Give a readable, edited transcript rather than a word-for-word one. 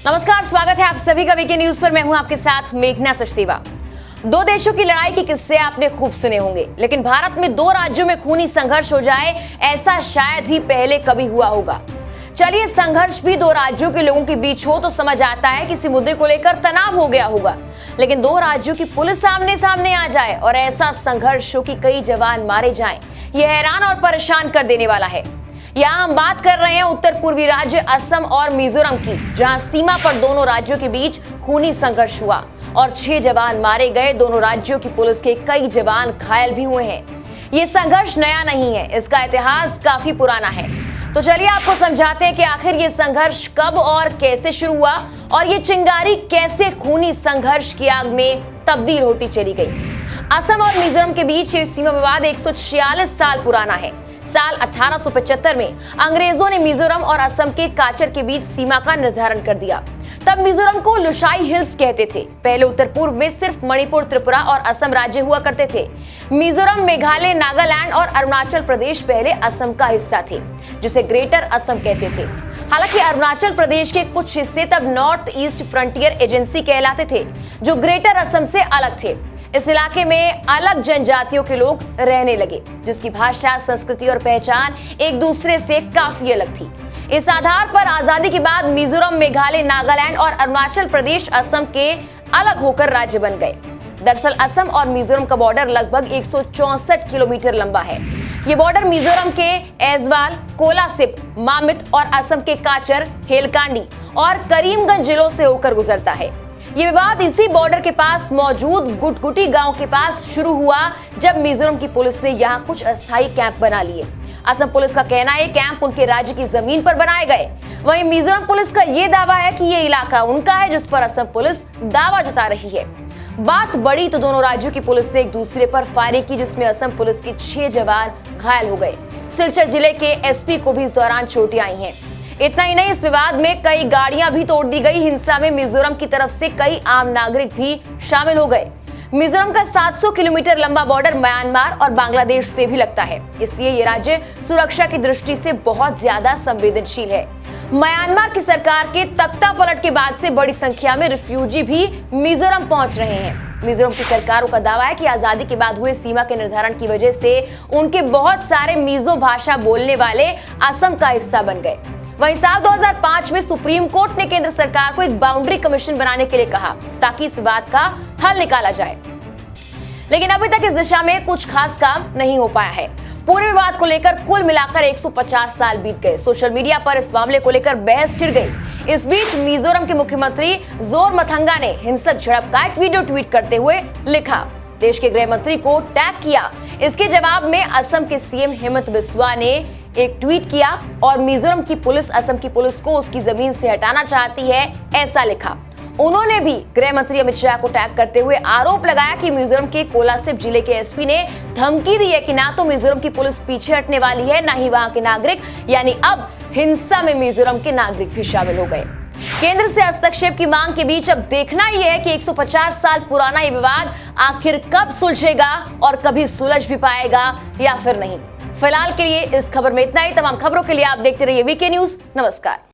नमस्कार, स्वागत है आप सभी का वीके न्यूज पर। मैं हूं आपके साथ मेघना सचदेवा। दो देशों की लड़ाई के किस्से आपने खूब सुने होंगे, लेकिन भारत में दो राज्यों में खूनी संघर्ष हो जाए ऐसा शायद ही पहले कभी हुआ होगा। चलिए, संघर्ष भी दो राज्यों के लोगों के बीच हो तो समझ आता है किसी मुद्दे को लेकर तनाव हो गया होगा, लेकिन दो राज्यों की पुलिस सामने सामने आ जाए और ऐसा संघर्ष हो कि कई जवान मारे जाएं, यह हैरान और परेशान कर देने वाला है। यहाँ हम बात कर रहे हैं उत्तर पूर्वी राज्य असम और मिजोरम की, जहां सीमा पर दोनों राज्यों के बीच खूनी संघर्ष हुआ और 6 जवान मारे गए। दोनों राज्यों की पुलिस के कई जवान घायल भी हुए हैं। ये संघर्ष नया नहीं है, इसका इतिहास काफी पुराना है। तो चलिए आपको समझाते हैं कि आखिर ये संघर्ष कब और कैसे शुरू हुआ और ये चिंगारी कैसे खूनी संघर्ष की आग में तब्दील होती चली गई। असम और मिजोरम के बीच ये सीमा विवाद 146 साल पुराना है। साल 1875 में अंग्रेजों ने मिजोरम और असम के काचर के बीच सीमा का निर्धारण कर दिया। तब मिजोरम को लुशाई हिल्स कहते थे। पहले उत्तर पूर्व में सिर्फ मणिपुर, त्रिपुरा और असम राज्य हुआ करते थे। मिजोरम, मेघालय, नागालैंड और अरुणाचल प्रदेश पहले असम का हिस्सा थे, जिसे ग्रेटर असम कहते थे। हालांकि अरुणाचल प्रदेश के कुछ हिस्से तब नॉर्थ ईस्ट फ्रंटियर एजेंसी कहलाते थे, जो ग्रेटर असम से अलग थे। इस इलाके में अलग जनजातियों के लोग रहने लगे, जिसकी भाषा, संस्कृति और पहचान एक दूसरे से काफी अलग थी। इस आधार पर आजादी के बाद मिजोरम, मेघालय, नागालैंड और अरुणाचल प्रदेश असम के अलग होकर राज्य बन गए। दरअसल असम और मिजोरम का बॉर्डर लगभग 164 किलोमीटर लंबा है। ये बॉर्डर मिजोरम के ऐजवाल, कोलासिब, मामित और असम के काचर, हेलकांडी और करीमगंज जिलों से होकर गुजरता है। ये विवाद इसी बॉर्डर के पास मौजूद गुटगुटी गांव के पास शुरू हुआ, जब मिजोरम की पुलिस ने यहाँ कुछ अस्थायी कैंप बना लिए। असम पुलिस का कहना है कैंप उनके राज्य की जमीन पर बनाए गए। वहीं मिजोरम पुलिस का ये दावा है कि ये इलाका उनका है, जिस पर असम पुलिस दावा जता रही है। बात बढ़ी तो दोनों राज्यों की पुलिस ने एक दूसरे पर फायरिंग की, जिसमें असम पुलिस के 6 जवान घायल हो गए। सिलचर जिले के एसपी को भी इस दौरान चोटें आई हैं। इतना ही नहीं, इस विवाद में कई गाड़ियां भी तोड़ दी गई। हिंसा में मिजोरम की तरफ से कई आम नागरिक भी शामिल हो गए। मिजोरम का 700 किलोमीटर लंबा बॉर्डर म्यांमार और बांग्लादेश से भी लगता है, इसलिए ये राज्य सुरक्षा की दृष्टि से बहुत ज्यादा संवेदनशील है। म्यांमार की सरकार के तख्ता पलट के बाद से बड़ी संख्या में रिफ्यूजी भी मिजोरम पहुंच रहे हैं। मिजोरम की सरकारों का दावा है कि आजादी के बाद हुए सीमा के निर्धारण की वजह से उनके बहुत सारे मिजो भाषा बोलने वाले असम का हिस्सा बन गए। वहीं साल 2005 में सुप्रीम कोर्ट ने केंद्र सरकार को एक बाउंड्री कमीशन बनाने के लिए कहा, ताकि इस विवाद का हल निकाला जाए, लेकिन अभी तक इस दिशा में कुछ खास काम नहीं हो पाया है। पूरे विवाद को लेकर कुल मिलाकर 150 साल बीत गए। सोशल मीडिया पर इस मामले को लेकर बहस छिड़ गई। इस बीच मिजोरम के मुख्यमंत्री जोरमथंगा ने हिंसक झड़प का एक वीडियो ट्वीट करते हुए लिखा, देश के गृह मंत्री को टैग किया। इसके जवाब में असम के सीएम हेमंत बिस्वा ने एक ट्वीट किया और मिजोरम की पुलिस असम की पुलिस को उसकी जमीन से हटाना चाहती है, ऐसा लिखा। उन्होंने भी गृह मंत्री अमित शाह को टैग करते हुए आरोप लगाया कि मिजोरम के कोलासिब जिले के एसपी ने धमकी दी है कि ना तो मिजोरम की पुलिस पीछे हटने वाली है, ना ही वहां के नागरिक, यानी अब हिंसा में मिजोरम के नागरिक भी शामिल हो गए। केंद्र से हस्तक्षेप की मांग के बीच अब देखना यह है कि 150 साल पुराना ये विवाद आखिर कब सुलझेगा और कभी सुलझ भी पाएगा या फिर नहीं। फिलहाल के लिए इस खबर में इतना ही। तमाम खबरों के लिए आप देखते रहिए वीके न्यूज। नमस्कार।